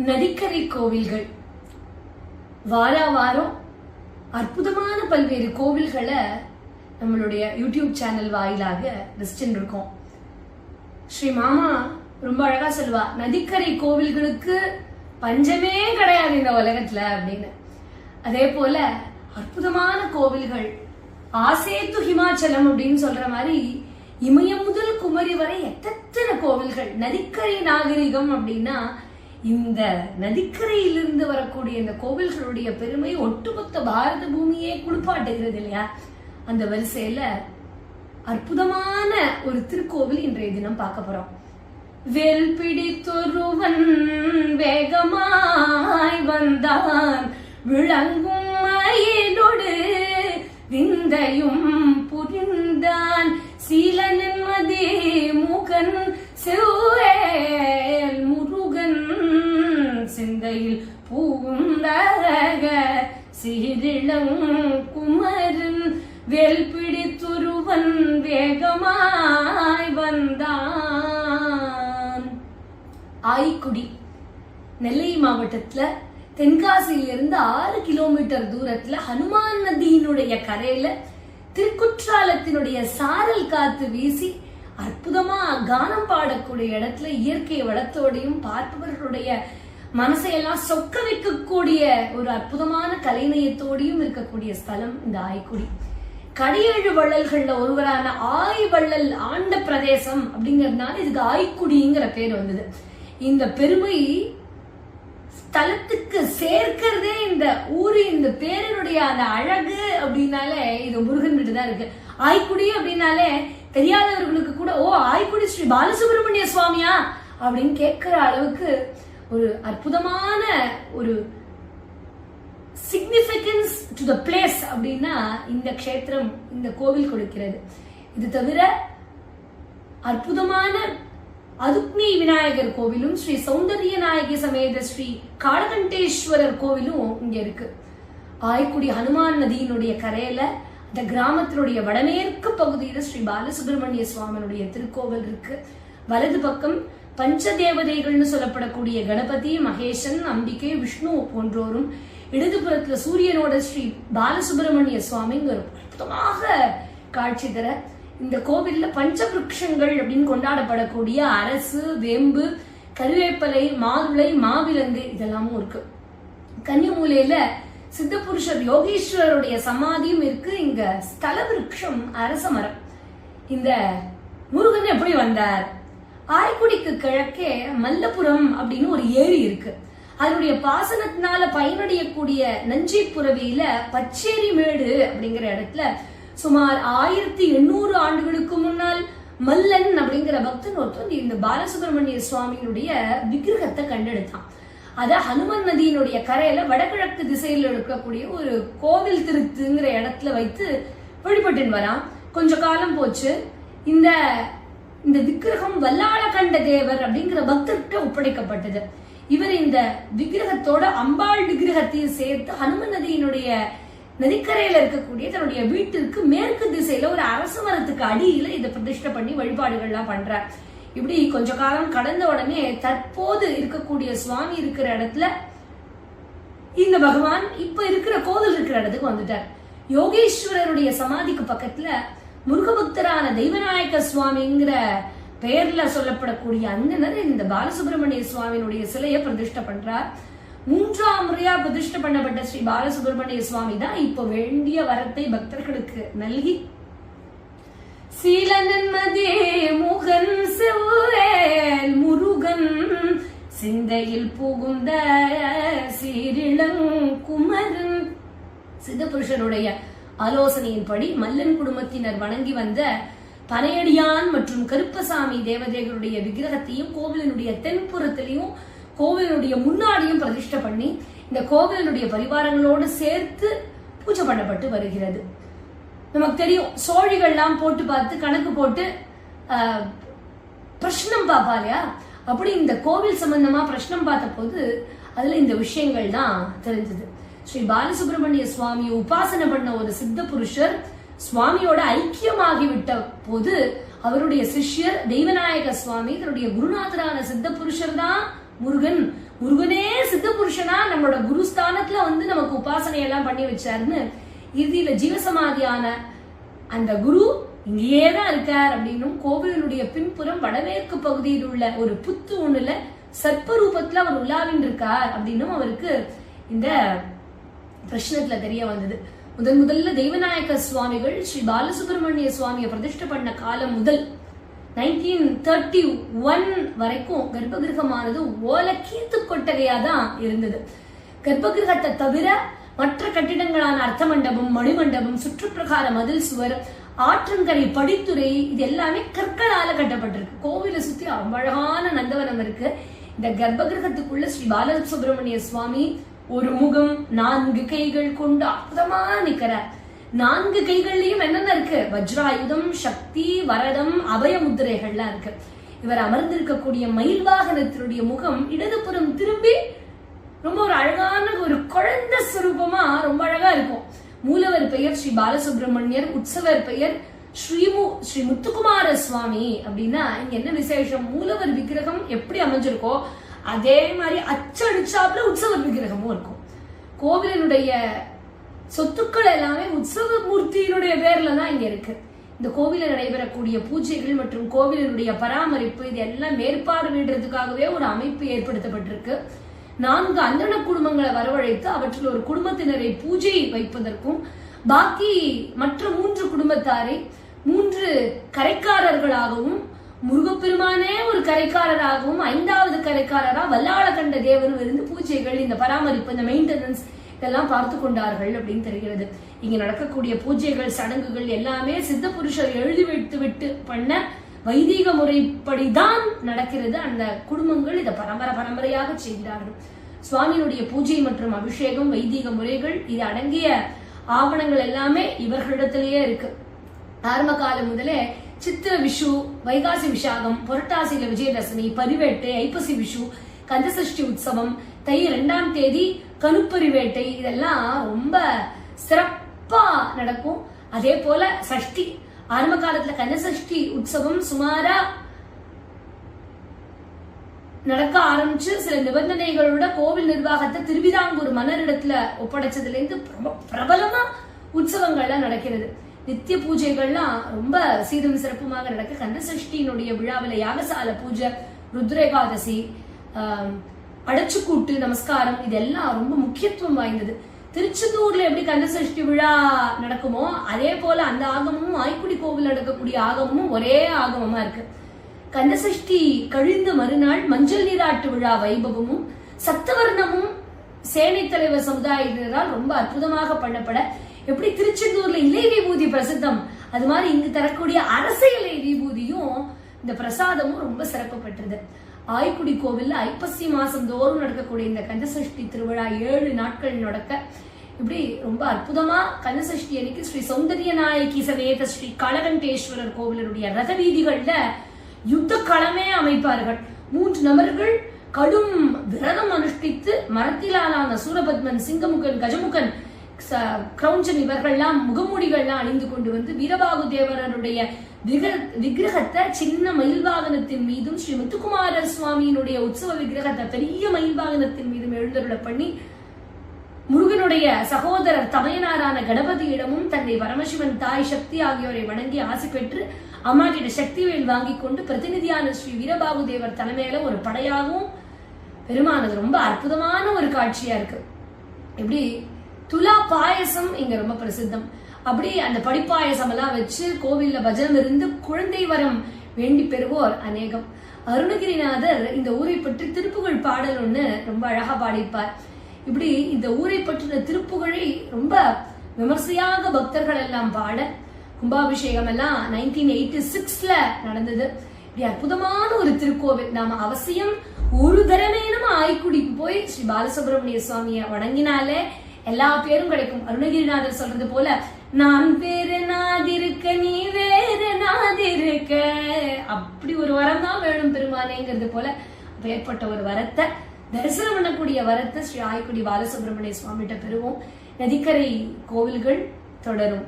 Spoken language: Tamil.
நதிக்கரை கோவில்கள். வாரம் அற்புதமான பல்வேறு கோவில்களை நம்மளுடைய யூடியூப் சேனல் வாயிலாக ரசிச்சுட்டு இருக்கோம். ஸ்ரீ மாமா ரொம்ப அழகா சொல்லுவா, நதிக்கரை கோவில்களுக்கு பஞ்சமே கிடையாது இந்த உலகத்துல அப்படின்னு. அதே போல அற்புதமான கோவில்கள், ஆசேத்து ஹிமாச்சலம் அப்படின்னு சொல்ற மாதிரி இமயம் முதல் குமரி வரை எத்தனை கோவில்கள். நதிக்கரை நாகரிகம் அப்படின்னா இந்த நதிக்கரையிலிருந்து வரக்கூடிய இந்த கோவில்களுடைய பெருமை ஒட்டுமொத்த பாரத பூமியே குளிப்பாட்டுகிறது இல்லையா? அந்த வரிசையில அற்புதமான ஒரு திருக்கோவில் இன்றைய தினம் பார்க்க போறோம். வேல் பிடித்தொருவன் வேகமாய் வந்தான், விளங்கும் மயிலோடு விந்தையும் புரிந்தான், சீல நிம்மதி முகன் செவ்வேல் முருகன் சிந்தையில் பூந்தரக சீரிளம் குமரன், வேல் பிடித்துருவன் வேகமாய் வந்தான். ஆய்க்குடி நெல்லை மாவட்டத்துல தென்காசியிலிருந்து 6 கிலோமீட்டர் தூரத்துல ஹனுமான் நதியினுடைய கரையில திருக்குற்றாலத்தினுடைய சாரல் காத்து வீசி அற்புதமா கானம் பாடக்கூடிய இடத்துல இயற்கை வளத்தோடையும் பார்ப்பவர்களுடைய மனசையெல்லாம் சொக்க வைக்கக்கூடிய ஒரு அற்புதமான கலைநயத்தோடையும் இருக்கக்கூடிய ஸ்தலம் இந்த ஆய்க்குடி. கடியேழு வள்ளல்கள்ல ஒருவரான ஆய்வள்ளல் ஆண்ட பிரதேசம் அப்படிங்கறதுனால இதுக்கு ஆய்க்குடிங்கிற பேர் வந்தது. இந்த பெருமை ஸ்தலத்துக்கு சேர்க்கிறதே இந்த ஊரு, இந்த பேரினுடைய அந்த அழகு அப்படின்னாலே இது முருகன் கிட்ட தான் இருக்கு. ஆய்க்குடி அப்படின்னாலே தெரியாதவர்களுக்கு கூட ஓ ஆய்க்குடி ஸ்ரீ பாலசுப்ரமணிய சுவாமியா அப்படின்னு கேட்கிற அளவுக்கு ஒரு அற்புதமான ஒரு சிக்னிபிகன்ஸ் டு த பிளேஸ் அப்படின்னா இந்த க்ஷேத்திரம், இந்த கோவில் கொடுக்கிறது. இது தவிர அற்புதமான அதுக்னி விநாயகர் கோவிலும் ஸ்ரீ சௌந்தரிய நாயகி சமேத ஸ்ரீ காளகண்டேஸ்வரர் கோவிலும் இங்க இருக்கு. ஆய்க்குடி ஹனுமான் நதியினுடைய கரையில இந்த கிராமத்தினுடைய வடமேற்கு பகுதியில ஸ்ரீ பாலசுப்ரமணிய சுவாமியுடைய திருக்கோவில் இருக்கு. வலது பக்கம் பஞ்சதேவதைகள்னு சொல்லப்படக்கூடிய கணபதி, மகேசன், அம்பிகை, விஷ்ணு போன்றோரும், இடதுபுறத்துல சூரியனோட ஸ்ரீ பாலசுப்ரமணிய சுவாமிங்க அற்புதமாக காட்சி தர இந்த கோவில்ல பஞ்சவிருட்சங்கள் அப்படின்னு கொண்டாடப்படக்கூடிய அரசு, வேம்பு, கருவேப்பலை, மாதுளை, மாவிலங்கு இதெல்லாமும் இருக்கு. கன்னிமூலையில சித்தபுருஷர் யோகீஸ்வரருடைய சமாதியும் இருக்கு. இங்க ஸ்தல விருட்சம் அரச மரம். இந்த முருகன் எப்படி வந்தார்? ஆய்க்குடிக்கு கிழக்கே மல்லபுரம் அப்படின்னு ஒரு ஏரி இருக்கு. அதனுடைய பாசனத்தினால பயனடையக்கூடிய நஞ்சிப்புறவியில பச்சேரி மேடு அப்படிங்கிற இடத்துல சுமார் 1800 ஆண்டுகளுக்கு முன்னால் மல்லன் அப்படிங்கிற பக்தன் ஒருத்தன் இந்த பாலசுப்ரமணிய சுவாமியினுடைய விக்கிரகத்தை கண்டெடுத்தான். அத ஹனுமன் நதியினுடைய கரையில வடகிழக்கு திசையில் இருக்கக்கூடிய ஒரு கோவில் திருத்துங்கிற இடத்துல வைத்து வழிபட்டு வரான். கொஞ்ச காலம் போச்சு. இந்த இந்த விக்கிரகம் வல்லாளகண்ட தேவர் அப்படிங்கிற பக்தர்கிட்ட ஒப்படைக்கப்பட்டது. இவர் இந்த விக்கிரகத்தோட அம்பாள் விக்கிரகத்தையும் சேர்த்து ஹனுமன் நதியினுடைய நதிக்கரையில இருக்கக்கூடிய தன்னுடைய வீட்டிற்கு மேற்கு திசையில ஒரு அரச மரத்துக்கு அடியில இதை பிரதிஷ்டை பண்ணி வழிபாடுகள்லாம் பண்றார். இப்படி கொஞ்ச காலம் கடந்த உடனே தற்போது இருக்கக்கூடிய சுவாமி இருக்கிற இடத்துல இந்த பகவான் இப்ப இருக்கிற கோவில் இருக்கிற இடத்துக்கு வந்துட்டார். யோகேஸ்வரருடைய சமாதிக்கு பக்கத்துல முருகபக்தரான தெய்வநாயக சுவாமிங்கிற பெயர்ல சொல்லப்படக்கூடிய அந்தனர் இந்த பாலசுப்ரமணிய சுவாமியினுடைய சிலையை பிரதிஷ்டை பண்றார். 3ஆம் முறையா பிரதிஷ்டை பண்ணப்பட்ட ஸ்ரீ பாலசுப்ரமணிய சுவாமி தான் இப்போ வேண்டிய வரத்தை பக்தர்களுக்கு நல்கி சீலனன்மதே முகன் செவ்வேல் முருகன் சிந்தையில் புகுந்த சீரிளம் குமரன். சித்தபுருஷனுடைய ஆலோசனையின்படி மல்லன் குடும்பத்தினர் வணங்கி வந்த பனையடியான் மற்றும் கருப்பசாமி தேவதைகளுடைய விக்கிரகத்தையும் கோவிலினுடைய தென்புறத்திலையும் கோவிலுடைய முன்னாடியும் பிரதிஷ்டை பண்ணி இந்த கோவிலுடைய பரிவாரங்களோடு சேர்த்து பூஜை பண்ணப்பட்டு வருகிறது. நமக்கு தெரியும், சோழிகள்லாம் போட்டு பார்த்து கணக்கு போட்டு பிரஷ்னம் பார்ப்பா இல்லையா? அப்படி இந்த கோவில் சம்பந்தமா பிரஷ்னம் பார்த்த போது அதுல இந்த விஷயங்கள் தான் தெரிஞ்சது. ஸ்ரீ பாலசுப்ரமணிய சுவாமியை உபாசனை பண்ண ஒரு சித்த புருஷர் சுவாமியோட ஐக்கியமாகிவிட்ட போது அவருடைய சிஷ்யர் தெய்வநாயக சுவாமி தன்னுடைய குருநாதரான சித்த புருஷர் தான் முருகன், முருகனே புருஷனா நம்மளோட குருஸ்தானத்துல நமக்கு உபாசனை எல்லாம் பண்ணி வச்சாருன்னு இறுதியில ஜீவசமாதியான அந்த குரு இங்கேயேதான் இருக்கார் அப்படின்னும் கோவிலுடைய பின்புறம் வடமேற்கு பகுதியில் உள்ள ஒரு புத்து ஒண்ணுல சர்ப்ப ரூபத்துல அவர் உலாவின் இருக்கார் அப்படின்னும் அவருக்கு இந்த பிரச்சனத்துல தெரிய வந்தது. முதல்ல தெய்வநாயக சுவாமிகள் ஸ்ரீ பாலசுப்ரமணிய சுவாமியை பிரதிஷ்டை பண்ண காலம் முதல் 1931 வரைக்கும் கர்ப்பகிரகமானது ஓலை கீத்து கொட்டகையா தான் இருந்தது. கர்ப்பகிரகத்தை தவிர மற்ற கட்டிடங்களான அர்த்த மண்டபம், மணிமண்டபம், சுற்றுப்பிரகார மதில் சுவர், ஆற்றங்கரை படித்துறை இது எல்லாமே கற்களால கட்டப்பட்டிருக்கு. கோவிலை சுத்தி அழகான நந்தவனம் இருக்கு. இந்த கர்ப்பகிரகத்துக்குள்ள ஸ்ரீ பாலசுப்ரமணிய சுவாமி ஒரு முகம் 4 கைகள் கொண்டு அற்புதமா நிக்கிறார். 4 கைகள்லயும் என்னென்ன இருக்கு? வஜ்ராயுதம், சக்தி, வரதம், அபய முத்திரைகள்லாம் இருக்கு. இவர் அமர்ந்திருக்கக்கூடிய மயில் வாகனத்தினுடைய முகம் இடதுபுறம் திரும்பி ரொம்ப ஒரு அழகான ஒரு குழந்தை சுரூபமா ரொம்ப அழகா இருக்கும். மூலவர் பெயர் ஸ்ரீ பாலசுப்ரமணியர், உற்சவர் பெயர் ஸ்ரீ முத்துக்குமார சுவாமி. அப்படின்னா இங்க என்ன விசேஷம்? மூலவர் விக்கிரகம் எப்படி அமைஞ்சிருக்கோ அதே மாதிரி அச்சடிச்சாப்புல உற்சவர் விக்கிரகமும் இருக்கும். கோவிலினுடைய சொத்துக்கள் எல்லாமே உற்சவ மூர்த்தியினுடைய பேர்ல தான் இங்க இருக்கு. இந்த கோவிலில் நடைபெறக்கூடிய பூஜைகள் மற்றும் கோவிலினுடைய பராமரிப்பு இது எல்லாம் மேற்பார்வையிடுறதுக்காகவே ஒரு அமைப்பு ஏற்படுத்தப்பட்டிருக்கு. 4 அந்தண குடும்பங்களை வரவழைத்து அவற்றில் ஒரு குடும்பத்தினரை பூஜை வைப்பதற்கும் பாக்கி மற்ற 3 குடும்பத்தாரை 3 கரைக்காரர்களாகவும், முருகப்பெருமானே ஒரு கரைக்காரராகவும், 5வது கரைக்காரரா வல்லாளகண்ட தேவரும் இருந்து பூஜைகள், இந்த பராமரிப்பு, இந்த மெயின்டெனன்ஸ் இதெல்லாம் பார்த்து கொண்டார்கள் அப்படின்னு தெரிகிறது. இங்க நடக்கக்கூடிய பூஜைகள், சடங்குகள் எல்லாமே சித்த புருஷர் எழுதி வைத்து விட்டு பண்ண வைதிக முறைப்படிதான் நடக்கிறது. அந்த குடும்பங்கள் இதை பரம்பரையாக செய்கிறார்கள். சுவாமியினுடைய பூஜை மற்றும் அபிஷேகம், வைதிக முறைகள் இது அடங்கிய ஆவணங்கள் எல்லாமே இவர்களிடத்திலேயே இருக்கு. ஆரம்ப காலம் முதலே சித்திர விஷு, வைகாசி விசாகம், புரட்டாசியில விஜயதசமி, பரிவேட்டை, ஐப்பசி விஷு, கந்தசஷ்டி உற்சவம், தை 2ஆம் தேதி கணுப்பரிவேட்டை இதெல்லாம் ரொம்ப சிறப்பா நடக்கும். அதே போல சஷ்டி ஆரம்ப காலத்துல கந்தசஷ்டி உற்சவம் சுமாரா நடக்க ஆரம்பிச்சு சில நிபந்தனைகளோட கோவில் நிர்வாகத்தை திருவிதாங்கூர் மன்னரிடத்துல ஒப்படைச்சதுல இருந்து பிரபலமா உற்சவங்கள்லாம் நடக்கிறது. நித்திய பூஜைகள்லாம் ரொம்ப சீரும் சிறப்புமாக நடக்க கந்தசஷ்டியினுடைய விழாவில யாகசால பூஜை, ருத்ரேகாதசி, அடைச்சுக்கூட்டு நமஸ்காரம் இதெல்லாம் ரொம்ப முக்கியத்துவம் வாய்ந்தது. திருச்செந்தூர்ல எப்படி கந்தசஷ்டி விழா நடக்குமோ அதே போல அந்த ஆகமும் ஆய்க்குடி கோவில் நடக்கக்கூடிய ஆகமும் ஒரே ஆகமமா இருக்கு. கந்தசஷ்டி கழிந்த மறுநாள் மஞ்சள் நீராட்டு விழா வைபவமும் சப்தவர்ணமும் சேனை தலைவர் சமுதாயத்தினரால் ரொம்ப அற்புதமாக பண்ணப்பட, எப்படி திருச்செந்தூர்ல இலை விபூதி பிரசித்தம் அது மாதிரி இங்கு தரக்கூடிய அரச இலை விபூதியும் இந்த பிரசாதமும் ரொம்ப சிறப்பு பெற்றது. ஆய்க்குடி கோவில்ல ஐப்பசி மாசம் தோறும் நடக்கக்கூடிய இந்த கந்தசஷ்டி திருவிழா 7 நாட்கள் நடக்க, இப்படி ரொம்ப அற்புதமா கந்தசஷ்டி அன்னைக்கு ஸ்ரீ சௌந்தரிய நாயகி சமேத ஸ்ரீ காளகண்டேஸ்வரர் கோவிலுடைய ரத வீதிகள்ல யுத்த களமே அமைப்பார்கள். 3 நபர்கள் கடும் விரதம் அனுஷ்டித்து மரத்திலான சூரபத்மன், சிங்கமுகன், கஜமுகன், கிரௌஞ்சன் இவர்கள்லாம் முகமூடிகள்லாம் அணிந்து கொண்டு வந்து வீரபாகு தேவரருடைய விக்கிரகத்தை சின்ன மயில் வாகனத்தின் மீதும் ஸ்ரீ முத்துக்குமார சுவாமியினுடைய உற்சவ விக்கிரகத்தை பெரிய மயில் வாகனத்தின் மீதும் எழுந்தருள பண்ணி முருகனுடைய சகோதரர் தமையனாரான கணபதியிடமும் தன்னை பரமசிவன் தாய் சக்தி ஆகியோரை வணங்கி ஆசை பெற்று அம்மா கிட்ட சக்திவேல் வாங்கி கொண்டு பிரதிநிதியான ஸ்ரீ வீரபாகு தேவர் தலைமையில ஒரு படையாகவும் பெருமானது ரொம்ப அற்புதமான ஒரு காட்சியா இருக்கு. எப்படி துலா பாயசம் இங்க ரொம்ப பிரசித்தம். அப்படி அந்த படிப்பாயசம் எல்லாம் வச்சு கோவில்ல பஜனம் இருந்து குழந்தை வரம் வேண்டி பெறுவோர் அநேகம். அருணகிரிநாதர் இந்த ஊரை பற்றி திருப்புகழ் பாடல் ஒண்ணு ரொம்ப அழகா பாடிப்பார். இப்படி இந்த ஊரை பற்றின திருப்புகழை ரொம்ப விமர்சையாக பக்தர்கள் எல்லாம் பாட, கும்பாபிஷேகம் எல்லாம் 1986ல நடந்தது. இப்படி அற்புதமான ஒரு திருக்கோவில். நாம அவசியம் ஒரு தடவைனும் ஆய்க்குடிக்கு போய் ஸ்ரீ பாலசுப்ரமணிய சுவாமிய வணங்கினாலே எல்லா பேரும் கிடைக்கும். அருணகிரிநாதர் சொல்றது போல, நான் வேறு நாதிருக்க நீ வேறு நாதிருக்க, அப்படி ஒரு வரம் தான் வேணும் பெருமானேங்கிறது போல ஏற்பட்ட ஒரு வரத்தை, தரிசனம் பண்ணக்கூடிய வரத்தை ஸ்ரீ ஆய்க்குடி பாலசுப்ரமணிய சுவாமிகிட்ட பெறுவோம். நதிக்கரை கோவில்கள் தொடரும்.